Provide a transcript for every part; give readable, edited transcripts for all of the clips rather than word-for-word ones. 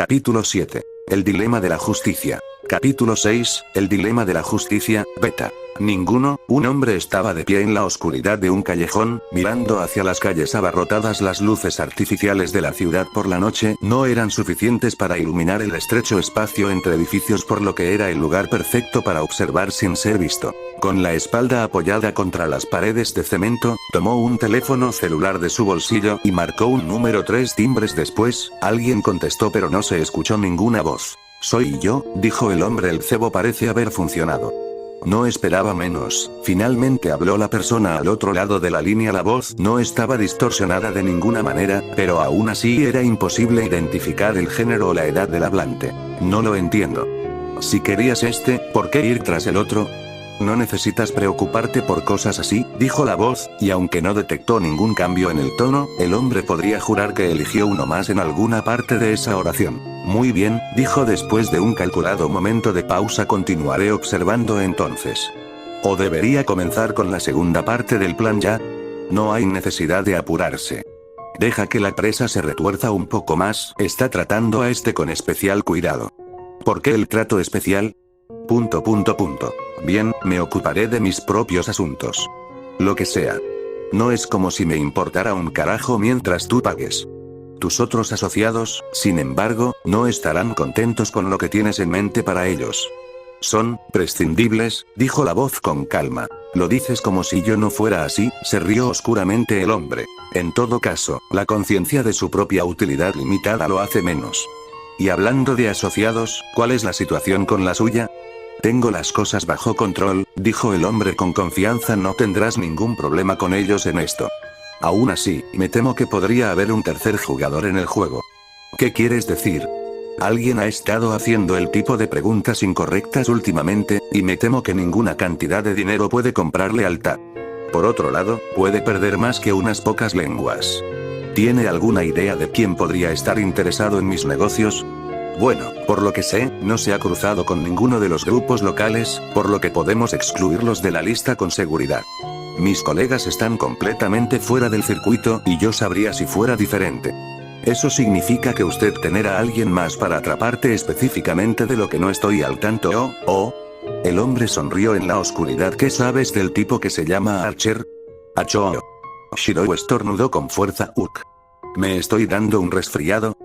Capítulo 7. El dilema de la justicia. Capítulo 6. El dilema de la justicia, beta. Un hombre estaba de pie en la oscuridad de un callejón, mirando hacia las calles abarrotadas. Las luces artificiales de la ciudad por la noche no eran suficientes para iluminar el estrecho espacio entre edificios, por lo que era el lugar perfecto para observar sin ser visto. Con la espalda apoyada contra las paredes de cemento, tomó un teléfono celular de su bolsillo y marcó un número. 3 timbres después, alguien contestó, pero no se escuchó ninguna voz. «Soy yo», dijo el hombre. El cebo parece haber funcionado. No esperaba menos. Finalmente habló la persona al otro lado de la línea. La voz no estaba distorsionada de ninguna manera, pero aún así era imposible identificar el género o la edad del hablante. «No lo entiendo. Si querías ¿por qué ir tras el otro? No necesitas preocuparte por cosas así», dijo la voz, y aunque no detectó ningún cambio en el tono, el hombre podría jurar que eligió uno más en alguna parte de esa oración. «Muy bien», dijo después de un calculado momento de pausa. «Continuaré observando entonces. ¿O debería comenzar con la segunda parte del plan ya? No hay necesidad de apurarse. Deja que la presa se retuerza un poco más. Está tratando a con especial cuidado». «¿Por qué el trato especial? Bien, me ocuparé de mis propios asuntos. Lo que sea. No es como si me importara un carajo mientras tú pagues. Tus otros asociados, sin embargo, no estarán contentos con lo que tienes en mente para ellos. Son prescindibles», dijo la voz con calma. «Lo dices como si yo no fuera así», se rió oscuramente el hombre. «En todo caso, la conciencia de su propia utilidad limitada lo hace menos. Y hablando de asociados, ¿cuál es la situación con la suya?» «Tengo las cosas bajo control», dijo el hombre con confianza. «No tendrás ningún problema con ellos en esto. Aún así, me temo que podría haber un tercer jugador en el juego». «¿Qué quieres decir?» «Alguien ha estado haciendo el tipo de preguntas incorrectas últimamente, y me temo que ninguna cantidad de dinero puede comprar lealtad. Por otro lado, puede perder más que unas pocas lenguas. ¿Tiene alguna idea de quién podría estar interesado en mis negocios?» «Bueno, por lo que sé, no se ha cruzado con ninguno de los grupos locales, por lo que podemos excluirlos de la lista con seguridad. Mis colegas están completamente fuera del circuito, y yo sabría si fuera diferente. ¿Eso significa que usted tendrá a alguien más para atraparte específicamente de lo que no estoy al tanto? El hombre sonrió en la oscuridad. «¿Qué sabes del tipo que se llama Archer?» «Achoo». Shirou estornudó con fuerza. «Me estoy dando un resfriado».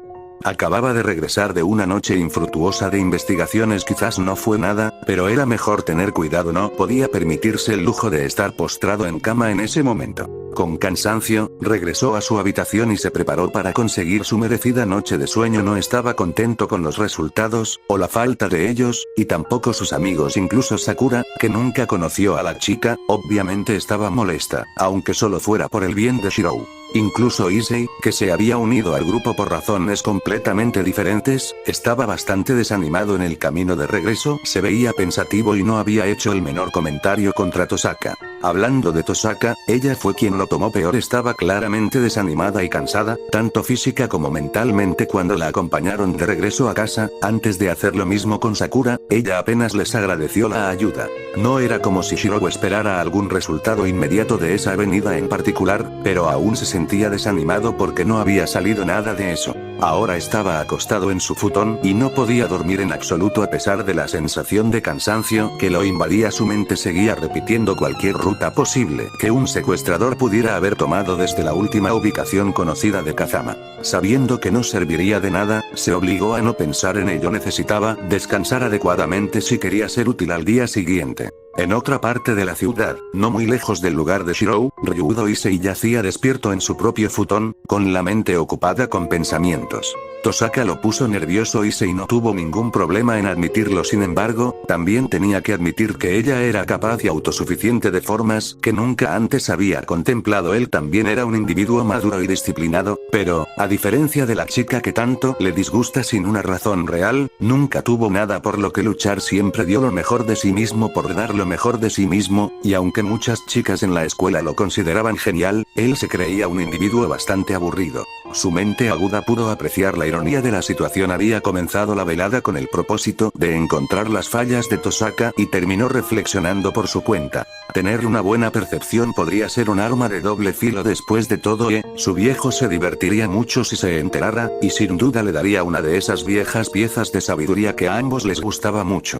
Acababa de regresar de una noche infructuosa de investigaciones. Quizás no fue nada, pero era mejor tener cuidado. No podía permitirse el lujo de estar postrado en cama en ese momento. Con cansancio, regresó a su habitación y se preparó para conseguir su merecida noche de sueño. No estaba contento con los resultados, o la falta de ellos, y tampoco sus amigos. Incluso Sakura, que nunca conoció a la chica, obviamente estaba molesta, aunque solo fuera por el bien de Shirou. Incluso Issei, que se había unido al grupo por razones completamente diferentes, estaba bastante desanimado en el camino de regreso. Se veía pensativo y no había hecho el menor comentario contra Tosaka. Hablando de Tosaka, ella fue quien lo tomó peor. Estaba claramente desanimada y cansada, tanto física como mentalmente. Cuando la acompañaron de regreso a casa, antes de hacer lo mismo con Sakura, ella apenas les agradeció la ayuda. No era como si Shirou esperara algún resultado inmediato de esa avenida en particular, pero aún se sentía desanimado porque no había salido nada de eso. Ahora estaba acostado en su futón y no podía dormir en absoluto a pesar de la sensación de cansancio que lo invadía. Su mente seguía repitiendo cualquier ruta posible que un secuestrador pudiera haber tomado desde la última ubicación conocida de Kazama. Sabiendo que no serviría de nada, se obligó a no pensar en ello. Necesitaba descansar adecuadamente si quería ser útil al día siguiente. En otra parte de la ciudad, no muy lejos del lugar de Shirou, Ryudo Issei yacía despierto en su propio futón, con la mente ocupada con pensamientos. Tosaka lo puso nervioso. Issei no tuvo ningún problema en admitirlo. Sin embargo, también tenía que admitir que ella era capaz y autosuficiente de formas que nunca antes había contemplado. Él también era un individuo maduro y disciplinado, pero, a diferencia de la chica que tanto le disgusta sin una razón real, nunca tuvo nada por lo que luchar. Siempre dio lo mejor de sí mismo por dar lo mejor de sí mismo, y aunque muchas chicas en la escuela lo consideraban genial, él se creía un individuo bastante aburrido. Su mente aguda pudo apreciar la ironía de la situación, había comenzado la velada con el propósito de encontrar las fallas de Tosaka y terminó reflexionando por su cuenta. Tener una buena percepción podría ser un arma de doble filo. Después de todo, su viejo se divertiría mucho si se enterara, y sin duda le daría una de esas viejas piezas de sabiduría que a ambos les gustaba mucho.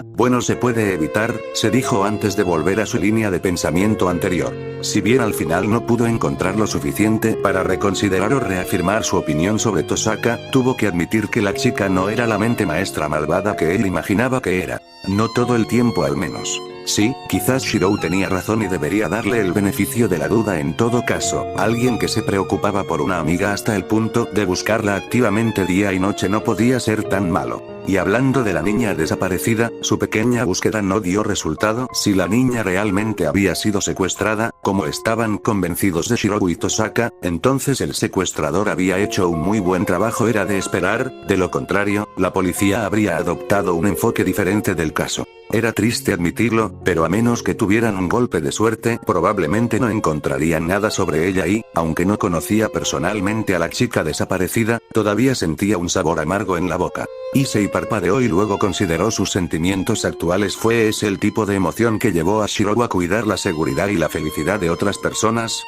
Bueno, se puede evitar, se dijo antes de volver a su línea de pensamiento anterior. Si bien al final no pudo encontrar lo suficiente para reconsiderar o reafirmar su opinión sobre Tosaka, tuvo que admitir que la chica no era la mente maestra malvada que él imaginaba que era. No todo el tiempo al menos. Sí, quizás Shirou tenía razón y debería darle el beneficio de la duda en todo caso. Alguien que se preocupaba por una amiga hasta el punto de buscarla activamente día y noche no podía ser tan malo. Y hablando de la niña desaparecida, su pequeña búsqueda no dio resultado. Si la niña realmente había sido secuestrada, como estaban convencidos de Shirou y Tosaka, entonces el secuestrador había hecho un muy buen trabajo. Era de esperar, de lo contrario, la policía habría adoptado un enfoque diferente del caso. Era triste admitirlo, pero a menos que tuvieran un golpe de suerte, probablemente no encontrarían nada sobre ella y, aunque no conocía personalmente a la chica desaparecida, todavía sentía un sabor amargo en la boca. Issei parpadeó y luego consideró sus sentimientos actuales. ¿Fue ese el tipo de emoción que llevó a Shirou a cuidar la seguridad y la felicidad de otras personas?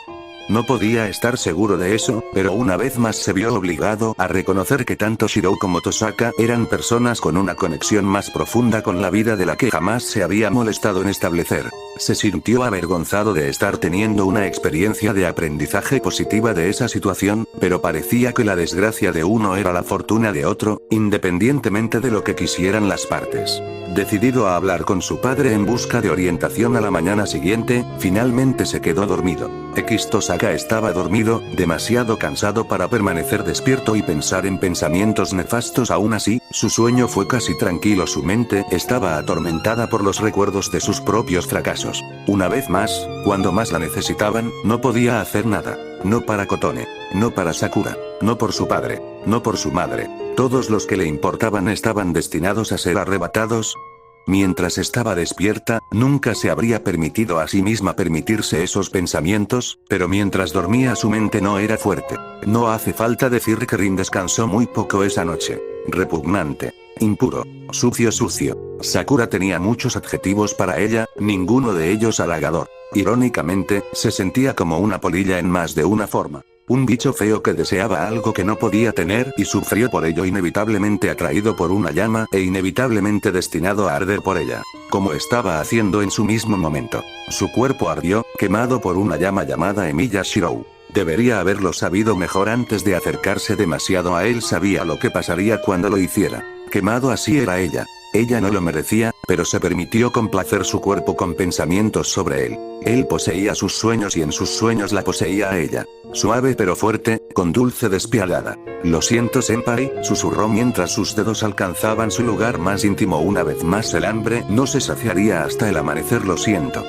No podía estar seguro de eso, pero una vez más se vio obligado a reconocer que tanto Shirou como Tosaka eran personas con una conexión más profunda con la vida de la que jamás se había molestado en establecer. Se sintió avergonzado de estar teniendo una experiencia de aprendizaje positiva de esa situación, pero parecía que la desgracia de uno era la fortuna de otro, independientemente de lo que quisieran las partes. Decidido a hablar con su padre en busca de orientación a la mañana siguiente, finalmente se quedó dormido. Tosaka estaba dormido, demasiado cansado para permanecer despierto y pensar en pensamientos nefastos. Aún así, su sueño fue casi tranquilo. Su mente estaba atormentada por los recuerdos de sus propios fracasos. Una vez más, cuando más la necesitaban, no podía hacer nada. No para Kotone, no para Sakura, no por su padre, no por su madre. Todos los que le importaban estaban destinados a ser arrebatados. Mientras estaba despierta, nunca se habría permitido a sí misma permitirse esos pensamientos, pero mientras dormía su mente no era fuerte. No hace falta decir que Rin descansó muy poco esa noche. Repugnante. Impuro. Sucio. Sakura tenía muchos adjetivos para ella, ninguno de ellos halagador. Irónicamente, se sentía como una polilla en más de una forma. Un bicho feo que deseaba algo que no podía tener y sufrió por ello, inevitablemente atraído por una llama e inevitablemente destinado a arder por ella. Como estaba haciendo en su mismo momento. Su cuerpo ardió, quemado por una llama llamada Emiya Shirou. Debería haberlo sabido mejor antes de acercarse demasiado a él. Sabía lo que pasaría cuando lo hiciera. Quemado así era ella. Ella no lo merecía, pero se permitió complacer su cuerpo con pensamientos sobre él. Él poseía sus sueños y en sus sueños la poseía a ella. Suave pero fuerte, con dulce despiadada. Lo siento, senpai, susurró mientras sus dedos alcanzaban su lugar más íntimo. Una vez más el hambre no se saciaría hasta el amanecer. Lo siento.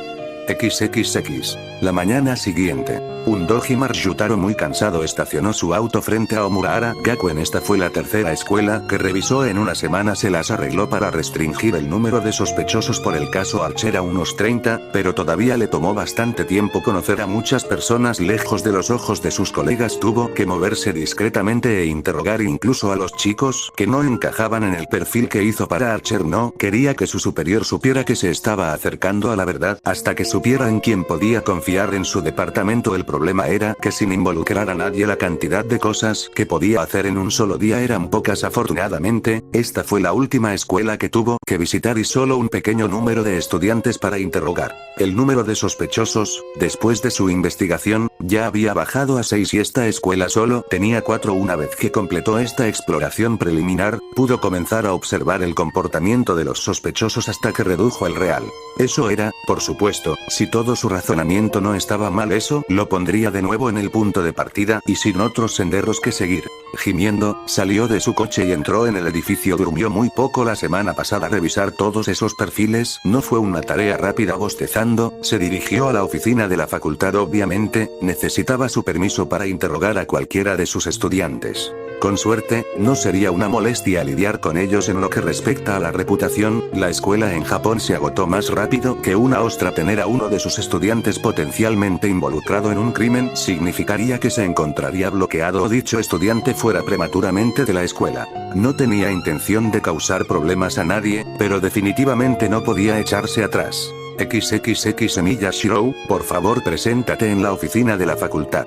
XXX. La mañana siguiente, un doji Marjutaro muy cansado estacionó su auto frente a Omurahara Gakuen. Esta fue la tercera escuela que revisó en una semana. Se las arregló para restringir el número de sospechosos por el caso Archer a unos 30, pero todavía le tomó bastante tiempo conocer a muchas personas lejos de los ojos de sus colegas. Tuvo que moverse discretamente e interrogar incluso a los chicos que no encajaban en el perfil que hizo para Archer. No quería que su superior supiera que se estaba acercando a la verdad hasta que supiera en quién podía confiar en su departamento. El problema era que sin involucrar a nadie, la cantidad de cosas que podía hacer en un solo día eran pocas. Afortunadamente, esta fue la última escuela que tuvo que visitar y solo un pequeño número de estudiantes para interrogar. El número de sospechosos, después de su investigación, ya había bajado a 6 y esta escuela solo tenía 4. Una vez que completó esta exploración preliminar, pudo comenzar a observar el comportamiento de los sospechosos hasta que redujo el real. Eso era, por supuesto, si todo su razonamiento no estaba mal, eso lo pondría de nuevo en el punto de partida y sin otros senderos que seguir. Gimiendo, salió de su coche y entró en el edificio. Durmió muy poco la semana pasada. Revisar todos esos perfiles no fue una tarea rápida. Bostezando, se dirigió a la oficina de la facultad. Obviamente, necesitaba su permiso para interrogar a cualquiera de sus estudiantes. Con suerte, no sería una molestia lidiar con ellos. En lo que respecta a la reputación, la escuela en Japón se agotó más rápido que una ostra. Tener a uno de sus estudiantes potencialmente involucrado en un crimen significaría que se encontraría bloqueado o dicho estudiante fuera prematuramente de la escuela. No tenía intención de causar problemas a nadie, pero definitivamente no podía echarse atrás. XXX Emiya Shirou, por favor preséntate en la oficina de la facultad.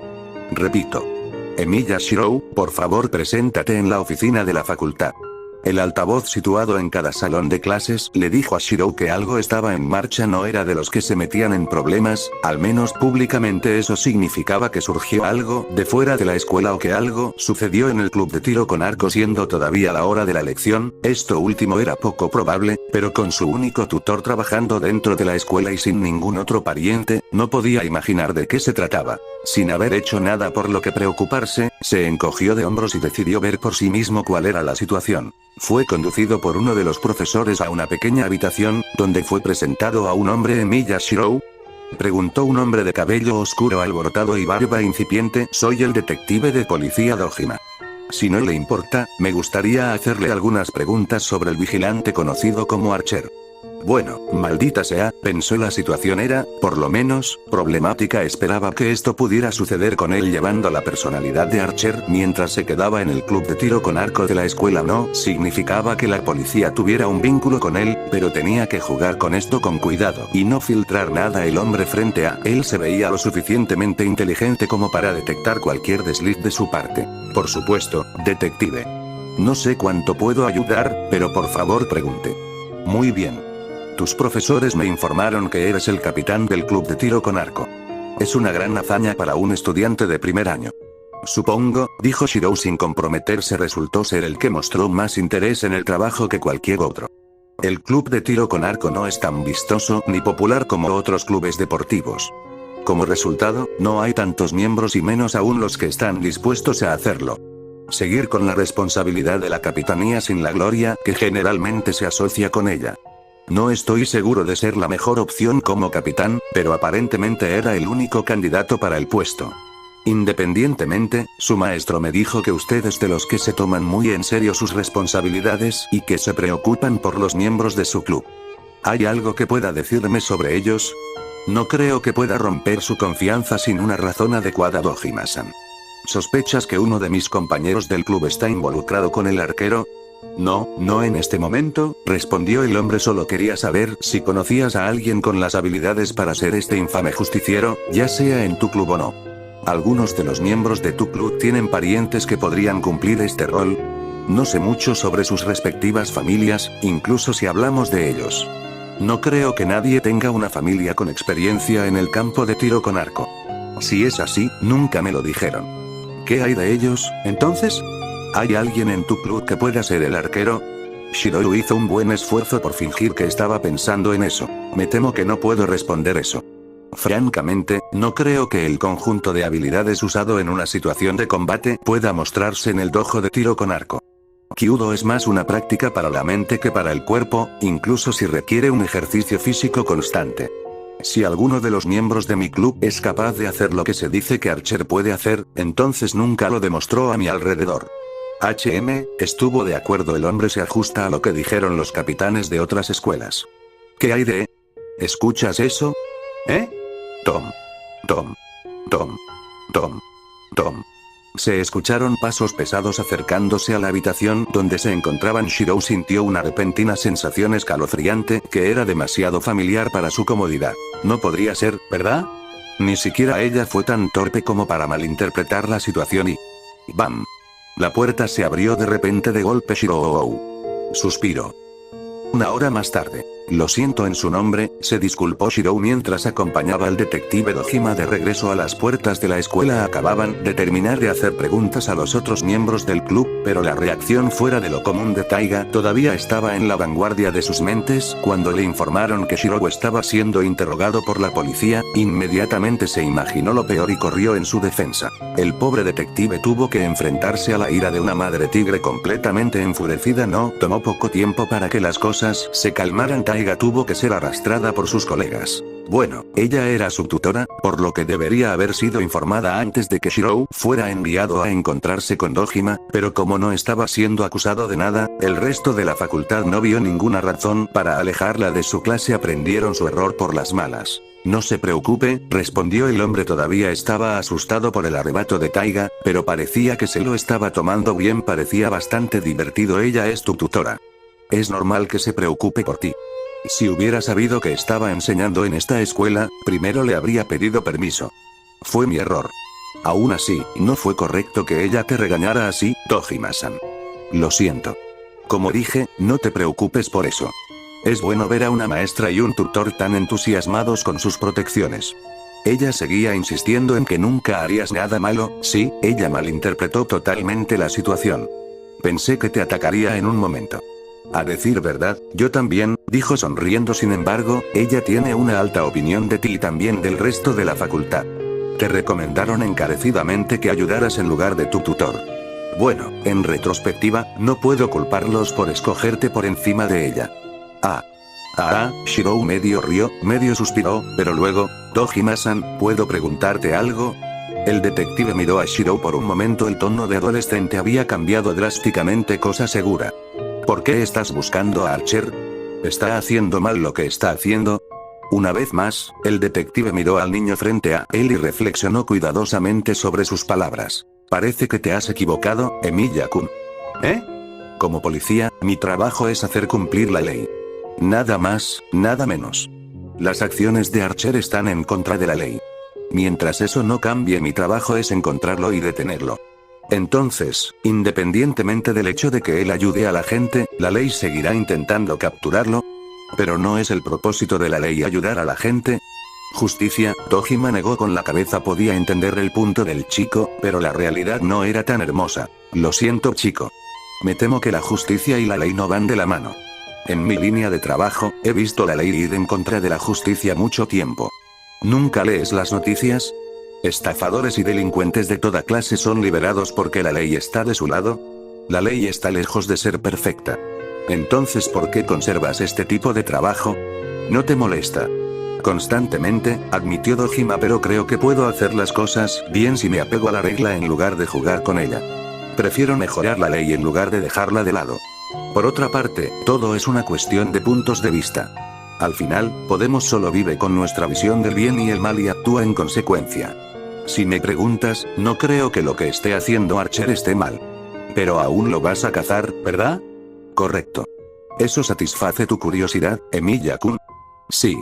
Repito. Emiya Shirou, por favor preséntate en la oficina de la facultad. El altavoz situado en cada salón de clases le dijo a Shirou que algo estaba en marcha. No era de los que se metían en problemas, al menos públicamente. Eso significaba que surgió algo de fuera de la escuela o que algo sucedió en el club de tiro con arco. Siendo todavía la hora de la lección, esto último era poco probable, pero con su único tutor trabajando dentro de la escuela y sin ningún otro pariente, no podía imaginar de qué se trataba. Sin haber hecho nada por lo que preocuparse, se encogió de hombros y decidió ver por sí mismo cuál era la situación. Fue conducido por uno de los profesores a una pequeña habitación, donde fue presentado a un hombre. ¿Emiya Shirou?, preguntó un hombre de cabello oscuro alborotado y barba incipiente. Soy el detective de policía Dojima. Si no le importa, me gustaría hacerle algunas preguntas sobre el vigilante conocido como Archer. Bueno, maldita sea, pensó. La situación era, por lo menos, problemática. Esperaba que esto pudiera suceder con él llevando la personalidad de Archer mientras se quedaba en el club de tiro con arco de la escuela. No significaba que la policía tuviera un vínculo con él, pero tenía que jugar con esto con cuidado y no filtrar nada. El hombre frente a él se veía lo suficientemente inteligente como para detectar cualquier desliz de su parte. Por supuesto, detective. No sé cuánto puedo ayudar, pero por favor pregunte. Muy bien. Tus profesores me informaron que eres el capitán del club de tiro con arco. Es una gran hazaña para un estudiante de primer año. Supongo, dijo Shirou sin comprometerse. Resultó ser el que mostró más interés en el trabajo que cualquier otro. El club de tiro con arco no es tan vistoso ni popular como otros clubes deportivos. Como resultado, no hay tantos miembros y menos aún los que están dispuestos a hacerlo. Seguir con la responsabilidad de la capitanía sin la gloria que generalmente se asocia con ella. No estoy seguro de ser la mejor opción como capitán, pero aparentemente era el único candidato para el puesto. Independientemente, su maestro me dijo que usted es de los que se toman muy en serio sus responsabilidades y que se preocupan por los miembros de su club. ¿Hay algo que pueda decirme sobre ellos? No creo que pueda romper su confianza sin una razón adecuada. Dojima-san. ¿Sospechas que uno de mis compañeros del club está involucrado con el arquero? No en este momento, respondió el hombre. Solo quería saber si conocías a alguien con las habilidades para ser este infame justiciero, ya sea en tu club o no. Algunos de los miembros de tu club tienen parientes que podrían cumplir este rol. No sé mucho sobre sus respectivas familias, incluso si hablamos de ellos. No creo que nadie tenga una familia con experiencia en el campo de tiro con arco. Si es así, nunca me lo dijeron. ¿Qué hay de ellos, entonces? ¿Hay alguien en tu club que pueda ser el arquero? Shirou hizo un buen esfuerzo por fingir que estaba pensando en eso. Me temo que no puedo responder eso. Francamente, no creo que el conjunto de habilidades usado en una situación de combate pueda mostrarse en el dojo de tiro con arco. Kyudo es más una práctica para la mente que para el cuerpo, incluso si requiere un ejercicio físico constante. Si alguno de los miembros de mi club es capaz de hacer lo que se dice que Archer puede hacer, entonces nunca lo demostró a mi alrededor. Estuvo de acuerdo. El hombre se ajusta a lo que dijeron los capitanes de otras escuelas. ¿Qué hay de? ¿Escuchas eso? ¿Eh? Tom. Se escucharon pasos pesados acercándose a la habitación donde se encontraban. Shirou sintió una repentina sensación escalofriante que era demasiado familiar para su comodidad. No podría ser, ¿verdad? Ni siquiera ella fue tan torpe como para malinterpretar la situación y... ¡bam! La puerta se abrió de repente de golpe. Shirou suspiró. Una hora más tarde. Lo siento en su nombre, se disculpó Shirou mientras acompañaba al detective Dojima de regreso a las puertas de la escuela. Acababan de terminar de hacer preguntas a los otros miembros del club, pero la reacción fuera de lo común de Taiga todavía estaba en la vanguardia de sus mentes. Cuando le informaron que Shirou estaba siendo interrogado por la policía, inmediatamente se imaginó lo peor y corrió en su defensa. El pobre detective tuvo que enfrentarse a la ira de una madre tigre completamente enfurecida. No tomó poco tiempo para que las cosas se calmaran. Taiga Taiga tuvo que ser arrastrada por sus colegas. Bueno, ella era su tutora, por lo que debería haber sido informada antes de que Shirou fuera enviado a encontrarse con Dojima, pero como no estaba siendo acusado de nada, el resto de la facultad no vio ninguna razón para alejarla de su clase. Aprendieron su error por las malas. No se preocupe, respondió el hombre. Todavía estaba asustado por el arrebato de Taiga, pero parecía que se lo estaba tomando bien, parecía bastante divertido. Ella es tu tutora. Es normal que se preocupe por ti. Si hubiera sabido que estaba enseñando en esta escuela, primero le habría pedido permiso. Fue mi error. Aún así, no fue correcto que ella te regañara así, Dojima-san. Lo siento. Como dije, no te preocupes por eso. Es bueno ver a una maestra y un tutor tan entusiasmados con sus protecciones. Ella seguía insistiendo en que nunca harías nada malo. Sí, ella malinterpretó totalmente la situación. Pensé que te atacaría en un momento. A decir verdad, yo también, dijo sonriendo. Sin embargo, ella tiene una alta opinión de ti y también del resto de la facultad. Te recomendaron encarecidamente que ayudaras en lugar de tu tutor. Bueno, en retrospectiva, no puedo culparlos por escogerte por encima de ella. Shirou medio rió, medio suspiró, pero luego, Dojima-san, ¿puedo preguntarte algo? El detective miró a Shirou por un momento. El tono de adolescente había cambiado drásticamente. Cosa segura. ¿Por qué estás buscando a Archer? ¿Está haciendo mal lo que está haciendo? Una vez más, el detective miró al niño frente a él y reflexionó cuidadosamente sobre sus palabras. Parece que te has equivocado, Emilia-kun. ¿Eh? Como policía, mi trabajo es hacer cumplir la ley. Nada más, nada menos. Las acciones de Archer están en contra de la ley. Mientras eso no cambie, mi trabajo es encontrarlo y detenerlo. Entonces, independientemente del hecho de que él ayude a la gente, la ley seguirá intentando capturarlo. Pero no es el propósito de la ley ayudar a la gente. Justicia, Dojima negó con la cabeza. Podía entender el punto del chico, pero la realidad no era tan hermosa. Lo siento, chico. Me temo que la justicia y la ley no van de la mano. En mi línea de trabajo, he visto la ley ir en contra de la justicia mucho tiempo. ¿Nunca lees las noticias? Estafadores y delincuentes de toda clase son liberados porque la ley está de su lado. La ley está lejos de ser perfecta. Entonces, ¿por qué conservas este tipo de trabajo? ¿No te molesta? Constantemente, admitió Dojima, pero creo que puedo hacer las cosas bien si me apego a la regla en lugar de jugar con ella. Prefiero mejorar la ley en lugar de dejarla de lado. Por otra parte, todo es una cuestión de puntos de vista. Al final, Podemos solo vive con nuestra visión del bien y el mal y actúa en consecuencia. Si me preguntas, no creo que lo que esté haciendo Archer esté mal. Pero aún lo vas a cazar, ¿verdad? Correcto. ¿Eso satisface tu curiosidad, Emilia-kun? Sí.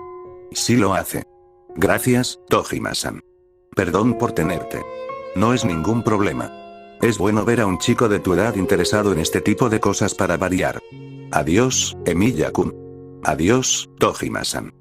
Sí lo hace. Gracias, Dojima-san. Perdón por tenerte. No es ningún problema. Es bueno ver a un chico de tu edad interesado en este tipo de cosas para variar. Adiós, Emilia-kun. Adiós, Dojima-san.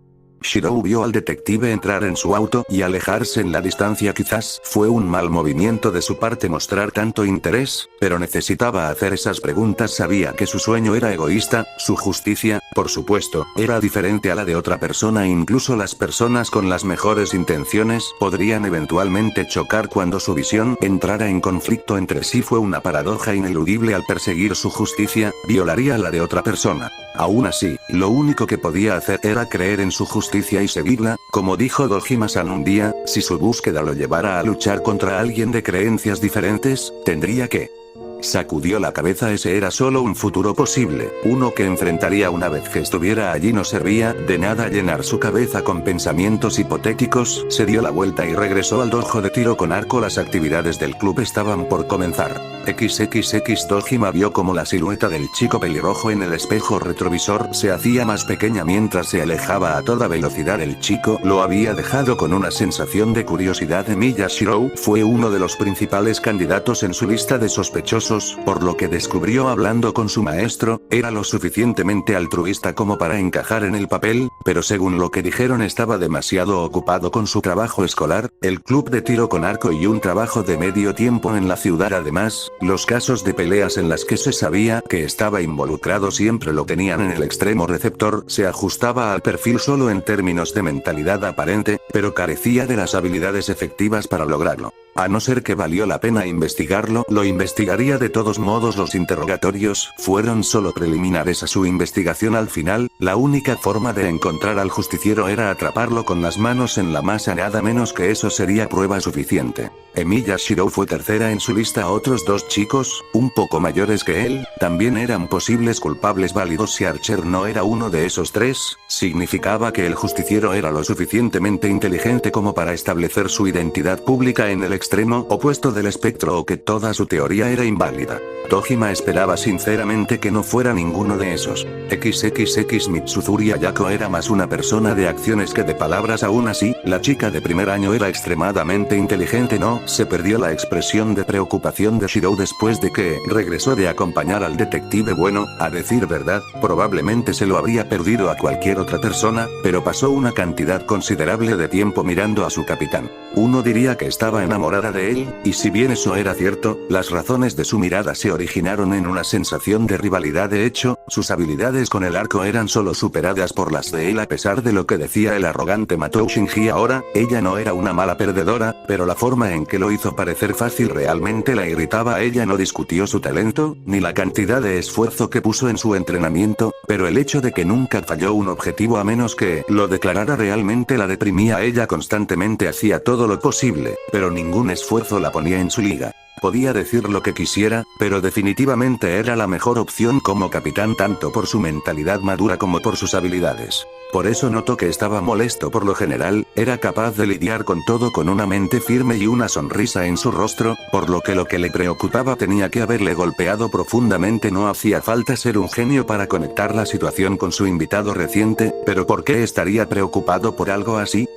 Shirou vio al detective entrar en su auto y alejarse en la distancia. Quizás fue un mal movimiento de su parte mostrar tanto interés, pero necesitaba hacer esas preguntas. Sabía que su sueño era egoísta, su justicia, por supuesto, era diferente a la de otra persona. Incluso las personas con las mejores intenciones podrían eventualmente chocar cuando su visión entrara en conflicto entre sí. Fue una paradoja ineludible. Al perseguir su justicia, violaría la de otra persona. Aún así, lo único que podía hacer era creer en su justicia y seguirla. Como dijo Dojima-san un día, si su búsqueda lo llevara a luchar contra alguien de creencias diferentes, tendría que... Sacudió la cabeza. Ese era solo un futuro posible, uno que enfrentaría una vez que estuviera allí. No servía de nada llenar su cabeza con pensamientos hipotéticos. Se dio la vuelta y regresó al dojo de tiro con arco. Las actividades del club estaban por comenzar. XXX. Dojima vio como la silueta del chico pelirrojo en el espejo retrovisor se hacía más pequeña mientras se alejaba a toda velocidad. El chico lo había dejado con una sensación de curiosidad. Emilia Shirou fue uno de los principales candidatos en su lista de sospechosos. Por lo que descubrió hablando con su maestro, era lo suficientemente altruista como para encajar en el papel, pero según lo que dijeron estaba demasiado ocupado con su trabajo escolar, el club de tiro con arco y un trabajo de medio tiempo en la ciudad. Además, los casos de peleas en las que se sabía que estaba involucrado siempre lo tenían en el extremo receptor. Se ajustaba al perfil solo en términos de mentalidad aparente, pero carecía de las habilidades efectivas para lograrlo. A no ser que valió la pena investigarlo, lo investigaría de todos modos. Los interrogatorios fueron solo preliminares a su investigación. Al final, la única forma de encontrar al justiciero era atraparlo con las manos en la masa. Nada menos que eso sería prueba suficiente. Emiya Shirou fue tercera en su lista. Otros dos chicos, un poco mayores que él, también eran posibles culpables válidos. Si Archer no era uno de esos tres, significaba que el justiciero era lo suficientemente inteligente como para establecer su identidad pública en el extremo opuesto del espectro, o que toda su teoría era inválida. Tojima esperaba sinceramente que no fuera ninguno de esos. XXX Mitsuzuri Ayako era más una persona de acciones que de palabras. Aún así, la chica de primer año era extremadamente inteligente. No se perdió la expresión de preocupación de Shirou después de que regresó de acompañar al detective. Bueno, a decir verdad, probablemente se lo habría perdido a cualquier otra persona, pero pasó una cantidad considerable de tiempo mirando a su capitán. Uno diría que estaba enamorada de él, y si bien eso era cierto, las razones de su mirada se originaron en una sensación de rivalidad. De hecho, sus habilidades con el arco eran solo superadas por las de él. A pesar de lo que decía el arrogante Matou Shinji ahora, ella no era una mala perdedora, pero la forma en que lo hizo parecer fácil realmente la irritaba. Ella no discutió su talento, ni la cantidad de esfuerzo que puso en su entrenamiento, pero el hecho de que nunca falló un objetivo a menos que lo declarara realmente la deprimía. Ella constantemente hacía todo lo posible, pero ningún esfuerzo la ponía en su liga. Podía decir lo que quisiera, pero definitivamente era la mejor opción como capitán, tanto por su mentalidad madura como por sus habilidades. Por eso notó que estaba molesto. Por lo general, era capaz de lidiar con todo con una mente firme y una sonrisa en su rostro, por lo que le preocupaba tenía que haberle golpeado profundamente. No hacía falta ser un genio para conectar la situación con su invitado reciente, pero ¿por qué estaría preocupado por algo así?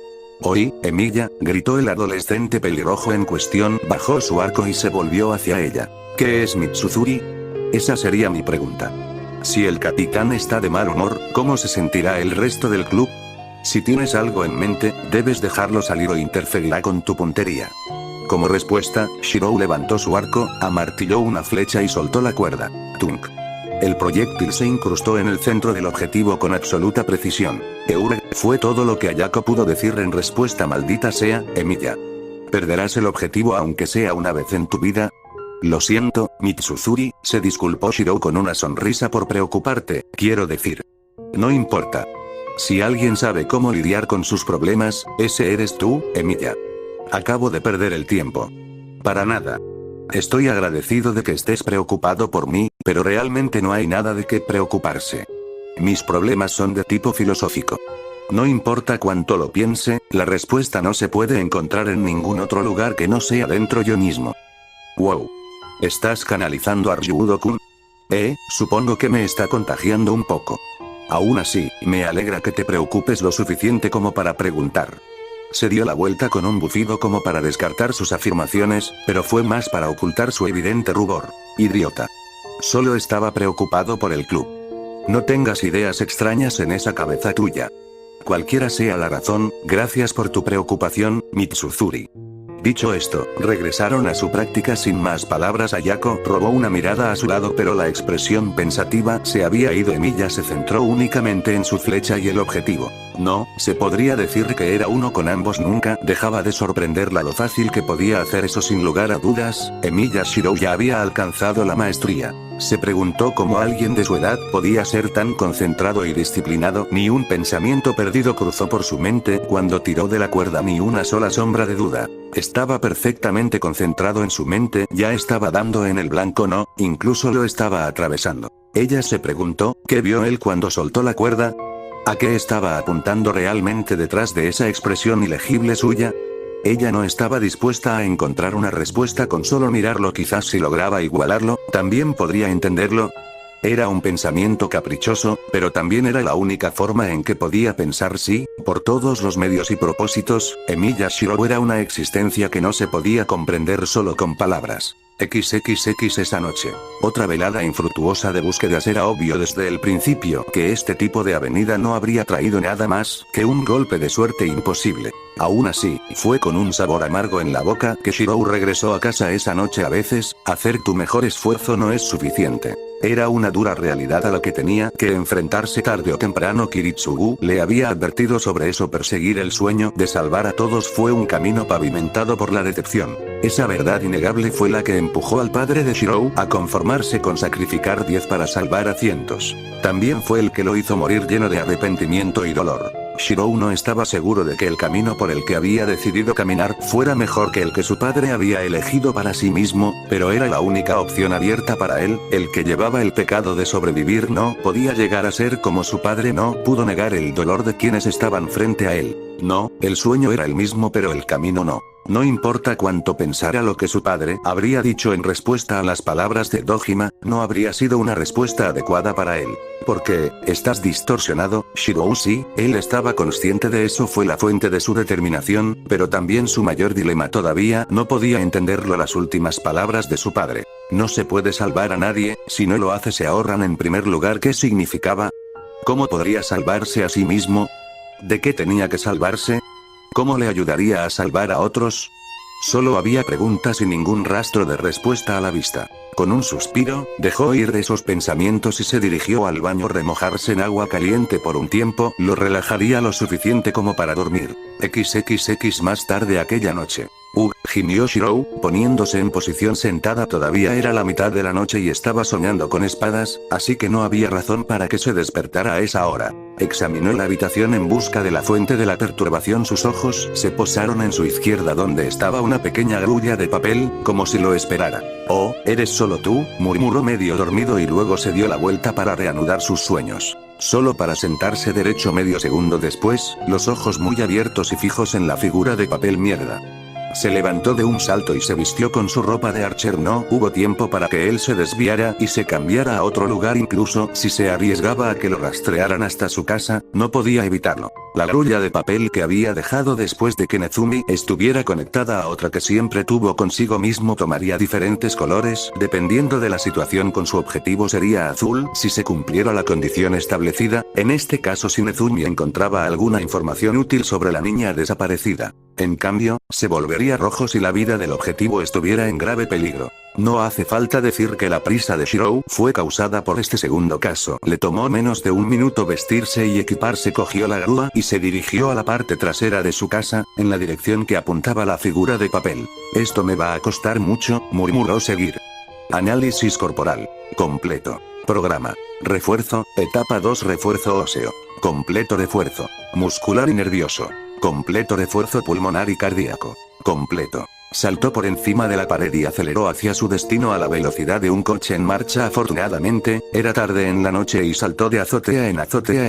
«¡Oí, Emiya!», gritó el adolescente pelirrojo en cuestión. Bajó su arco y se volvió hacia ella. «¿Qué es Mitsuzuri?». Esa sería mi pregunta. Si el capitán está de mal humor, ¿cómo se sentirá el resto del club? Si tienes algo en mente, debes dejarlo salir o interferirá con tu puntería. Como respuesta, Shirou levantó su arco, amartilló una flecha y soltó la cuerda. Tunk. El proyectil se incrustó en el centro del objetivo con absoluta precisión. Fue todo lo que Ayako pudo decir en respuesta. «Maldita sea, Emiya. Perderás el objetivo aunque sea una vez en tu vida». «Lo siento, Mitsuzuri», se disculpó Shirou con una sonrisa por preocuparte, quiero decir. «No importa. Si alguien sabe cómo lidiar con sus problemas, ese eres tú, Emiya. Acabo de perder el tiempo». «Para nada. Estoy agradecido de que estés preocupado por mí, pero realmente no hay nada de qué preocuparse. Mis problemas son de tipo filosófico. No importa cuánto lo piense, la respuesta no se puede encontrar en ningún otro lugar que no sea dentro yo mismo». «Wow. ¿Estás canalizando a Ryudo-kun?». Supongo que me está contagiando un poco. Aún así, me alegra que te preocupes lo suficiente como para preguntar». Se dio la vuelta con un bufido como para descartar sus afirmaciones, pero fue más para ocultar su evidente rubor. «Idiota. Solo estaba preocupado por el club. No tengas ideas extrañas en esa cabeza tuya. Cualquiera sea la razón, gracias por tu preocupación, Mitsuzuri». Dicho esto, regresaron a su práctica sin más palabras. Ayako robó una mirada a su lado, pero la expresión pensativa se había ido. Emiya se centró únicamente en su flecha y el objetivo. No, se podría decir que era uno con ambos. Nunca dejaba de sorprenderla lo fácil que podía hacer eso. Sin lugar a dudas, Emiya Shirou ya había alcanzado la maestría. Se preguntó cómo alguien de su edad podía ser tan concentrado y disciplinado. Ni un pensamiento perdido cruzó por su mente cuando tiró de la cuerda, ni una sola sombra de duda. Estaba perfectamente concentrado en su mente, ya estaba dando en el blanco. No, incluso lo estaba atravesando. Ella se preguntó, ¿qué vio él cuando soltó la cuerda? ¿A qué estaba apuntando realmente detrás de esa expresión ilegible suya? Ella no estaba dispuesta a encontrar una respuesta con solo mirarlo. Quizás si lograba igualarlo, también podría entenderlo. Era un pensamiento caprichoso, pero también era la única forma en que podía pensar sí, por todos los medios y propósitos, Emilia Shirou era una existencia que no se podía comprender solo con palabras. XXX esa noche. Otra velada infructuosa de búsquedas. Era obvio desde el principio que este tipo de avenida no habría traído nada más que un golpe de suerte imposible. Aún así, fue con un sabor amargo en la boca que Shirou regresó a casa esa noche. A veces, hacer tu mejor esfuerzo no es suficiente. Era una dura realidad a la que tenía que enfrentarse tarde o temprano. Kiritsugu le había advertido sobre eso. Perseguir el sueño de salvar a todos fue un camino pavimentado por la decepción. Esa verdad innegable fue la que empujó al padre de Shirou a conformarse con sacrificar 10 para salvar a cientos. También fue el que lo hizo morir lleno de arrepentimiento y dolor. Shirou no estaba seguro de que el camino por el que había decidido caminar fuera mejor que el que su padre había elegido para sí mismo, pero era la única opción abierta para él. El que llevaba el pecado de sobrevivir no podía llegar a ser como su padre. No pudo negar el dolor de quienes estaban frente a él. No, el sueño era el mismo pero el camino no. No importa cuánto pensara lo que su padre habría dicho en respuesta a las palabras de Dojima, no habría sido una respuesta adecuada para él. Porque, estás distorsionado, Shirou. Sí, él estaba consciente de eso. Fue la fuente de su determinación, pero también su mayor dilema. Todavía no podía entenderlo. Las últimas palabras de su padre. No se puede salvar a nadie, si no lo hace se ahorran. En primer lugar, ¿qué significaba? ¿Cómo podría salvarse a sí mismo? ¿De qué tenía que salvarse? ¿Cómo le ayudaría a salvar a otros? Solo había preguntas y ningún rastro de respuesta a la vista. Con un suspiro, dejó ir esos pensamientos y se dirigió al baño. Remojarse en agua caliente por un tiempo lo relajaría lo suficiente como para dormir. XXX más tarde aquella noche. Gimió Shirou, poniéndose en posición sentada. Todavía era la mitad de la noche y estaba soñando con espadas, así que no había razón para que se despertara a esa hora. Examinó la habitación en busca de la fuente de la perturbación. Sus ojos se posaron en su izquierda donde estaba una pequeña grulla de papel, como si lo esperara. Oh, ¿eres solo tú?, murmuró medio dormido y luego se dio la vuelta para reanudar sus sueños. Solo para sentarse derecho medio segundo después, los ojos muy abiertos y fijos en la figura de papel. Mierda. Se levantó de un salto y se vistió con su ropa de Archer. No hubo tiempo para que él se desviara y se cambiara a otro lugar. Incluso si se arriesgaba a que lo rastrearan hasta su casa, no podía evitarlo. La grulla de papel que había dejado después de que Nezumi estuviera conectada a otra que siempre tuvo consigo mismo tomaría diferentes colores dependiendo de la situación. Con su objetivo sería azul si se cumpliera la condición establecida, en este caso si Nezumi encontraba alguna información útil sobre la niña desaparecida. En cambio, se volvería rojo si la vida del objetivo estuviera en grave peligro. No hace falta decir que la prisa de Shirou fue causada por este segundo caso. Le tomó menos de un minuto vestirse y equiparse. Cogió la grúa y se dirigió a la parte trasera de su casa, en la dirección que apuntaba la figura de papel. Esto me va a costar mucho, murmuró. Seguir. Análisis corporal. Completo. Programa. Refuerzo, etapa 2. Refuerzo óseo. Completo. Refuerzo muscular y nervioso. Completo. Refuerzo pulmonar y cardíaco. Completo. Saltó por encima de la pared y aceleró hacia su destino a la velocidad de un coche en marcha. Afortunadamente, era tarde en la noche y saltó de azotea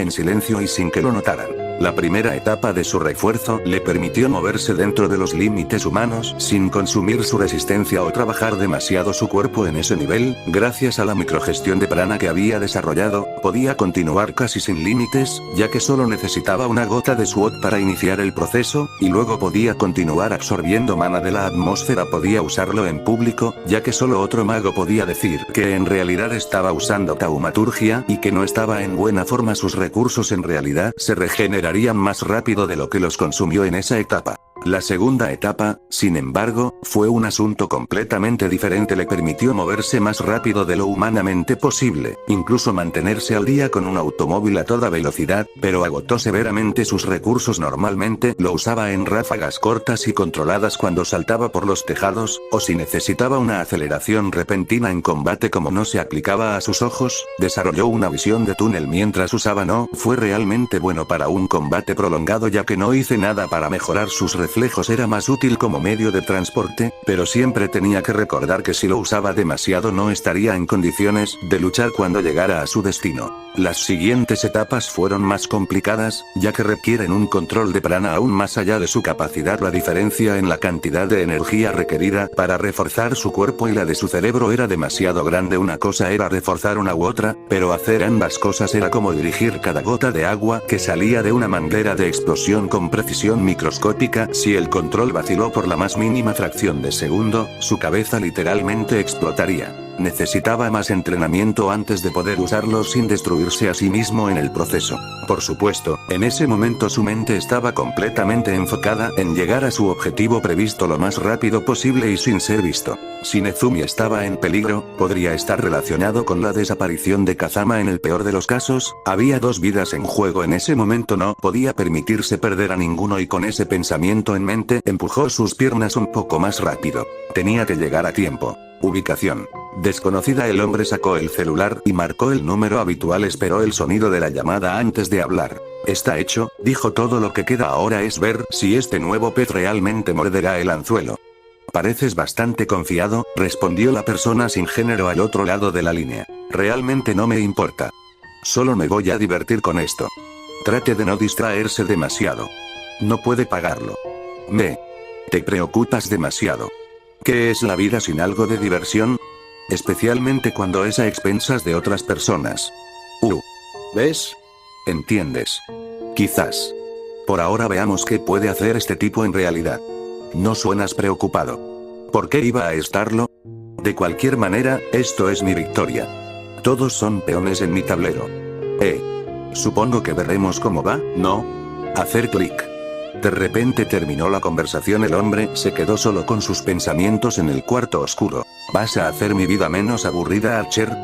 en silencio y sin que lo notaran. La primera etapa de su refuerzo le permitió moverse dentro de los límites humanos sin consumir su resistencia o trabajar demasiado su cuerpo en ese nivel. Gracias a la microgestión de prana que había desarrollado, podía continuar casi sin límites, ya que solo necesitaba una gota de SWOT para iniciar el proceso, y luego podía continuar absorbiendo mana de la atmósfera. Podía usarlo en público, ya que solo otro mago podía decir que en realidad estaba usando taumaturgia y que no estaba en buena forma. Sus recursos en realidad se regenerarían más rápido de lo que los consumió en esa etapa. La segunda etapa, sin embargo, fue un asunto completamente diferente. Le permitió moverse más rápido de lo humanamente posible, incluso mantenerse al día con un automóvil a toda velocidad, pero agotó severamente sus recursos. Normalmente lo usaba en ráfagas cortas y controladas cuando saltaba por los tejados, o si necesitaba una aceleración repentina en combate. Como no se aplicaba a sus ojos, desarrolló una visión de túnel mientras usaba. No fue realmente bueno para un combate prolongado, ya que no hice nada para mejorar sus reflejos. Era más útil como medio de transporte, pero siempre tenía que recordar que si lo usaba demasiado no estaría en condiciones de luchar cuando llegara a su destino. Las siguientes etapas fueron más complicadas, ya que requieren un control de prana aún más allá de su capacidad. La diferencia en la cantidad de energía requerida para reforzar su cuerpo y la de su cerebro era demasiado grande. Una cosa era reforzar una u otra, pero hacer ambas cosas era como dirigir cada gota de agua que salía de una manguera de explosión con precisión microscópica. Si el control vaciló por la más mínima fracción de segundo, su cabeza literalmente explotaría. Necesitaba más entrenamiento antes de poder usarlo sin destruirse a sí mismo en el proceso. Por supuesto, en ese momento su mente estaba completamente enfocada en llegar a su objetivo previsto lo más rápido posible y sin ser visto. Si Nezumi estaba en peligro, podría estar relacionado con la desaparición de Kazama. En el peor de los casos, había 2 vidas en juego. En ese momento no podía permitirse perder a ninguno y con ese pensamiento en mente empujó sus piernas un poco más rápido. Tenía que llegar a tiempo. Ubicación desconocida. El hombre sacó el celular y marcó el número habitual. Esperó el sonido de la llamada antes de hablar. Está hecho, dijo. Todo lo que queda ahora es ver si este nuevo pez realmente morderá el anzuelo. Pareces bastante confiado, respondió la persona sin género al otro lado de la línea. Realmente no me importa. Solo me voy a divertir con esto. Trate de no distraerse demasiado. No puede pagarlo. Te preocupas demasiado. ¿Qué es la vida sin algo de diversión? Especialmente cuando es a expensas de otras personas. ¿Ves? ¿Entiendes? Quizás. Por ahora veamos qué puede hacer este tipo en realidad. No suenas preocupado. ¿Por qué iba a estarlo? De cualquier manera, esto es mi victoria. Todos son peones en mi tablero. Supongo que veremos cómo va, ¿no? Hacer clic. De repente terminó la conversación. El hombre se quedó solo con sus pensamientos en el cuarto oscuro. ¿Vas a hacer mi vida menos aburrida, Archer?